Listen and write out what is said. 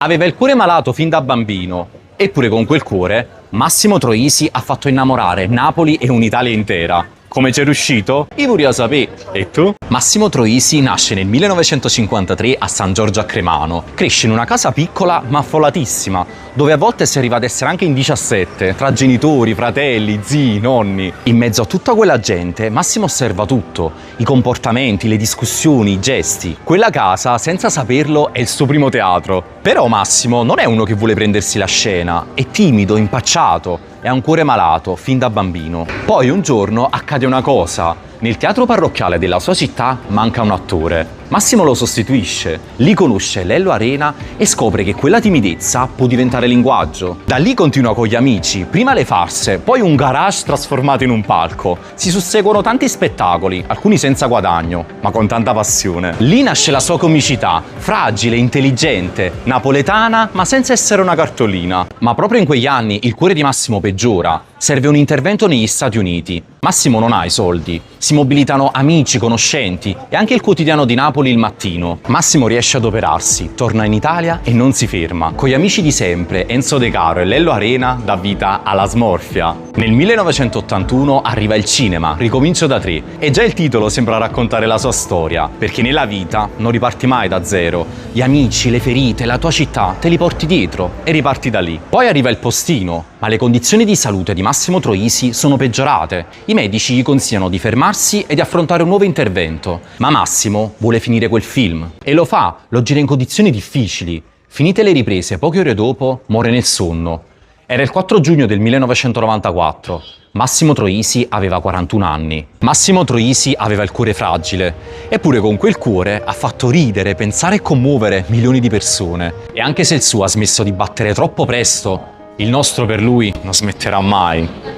Aveva il cuore malato fin da bambino, eppure con quel cuore Massimo Troisi ha fatto innamorare Napoli e un'Italia intera. Come c'è riuscito? Io voglio sapere. E tu? Massimo Troisi nasce nel 1953 a San Giorgio a Cremano. Cresce in una casa piccola ma affollatissima, dove a volte si arriva ad essere anche in 17, tra genitori, fratelli, zii, nonni. In mezzo a tutta quella gente, Massimo osserva tutto, i comportamenti, le discussioni, i gesti. Quella casa, senza saperlo, è il suo primo teatro. Però Massimo non è uno che vuole prendersi la scena, è timido, impacciato e ha un cuore malato fin da bambino. Poi un giorno accade una cosa. Nel teatro parrocchiale della sua città manca un attore. Massimo lo sostituisce, lì conosce Lello Arena e scopre che quella timidezza può diventare linguaggio. Da lì continua con gli amici, prima le farse, poi un garage trasformato in un palco. Si susseguono tanti spettacoli, alcuni senza guadagno, ma con tanta passione. Lì nasce la sua comicità, fragile, intelligente, napoletana, ma senza essere una cartolina. Ma proprio in quegli anni il cuore di Massimo peggiora. Serve un intervento negli Stati Uniti. Massimo non ha i soldi. Si mobilitano amici, conoscenti e anche il quotidiano di Napoli Il Mattino. Massimo riesce ad operarsi, torna in Italia e non si ferma. Con gli amici di sempre, Enzo De Caro e Lello Arena, dà vita alla smorfia. Nel 1981 arriva il cinema, Ricomincio da 3, e già il titolo sembra raccontare la sua storia, perché nella vita non riparti mai da zero. Gli amici, le ferite, la tua città, te li porti dietro e riparti da lì. Poi arriva Il Postino, ma le condizioni di salute di Massimo Troisi sono peggiorate. I medici gli consigliano di fermarsi e di affrontare un nuovo intervento. Ma Massimo vuole finire quel film. E lo fa, lo gira in condizioni difficili. Finite le riprese, poche ore dopo, muore nel sonno. Era il 4 giugno del 1994. Massimo Troisi aveva 41 anni. Massimo Troisi aveva il cuore fragile. Eppure con quel cuore ha fatto ridere, pensare e commuovere milioni di persone. E anche se il suo ha smesso di battere troppo presto, il nostro per lui non smetterà mai.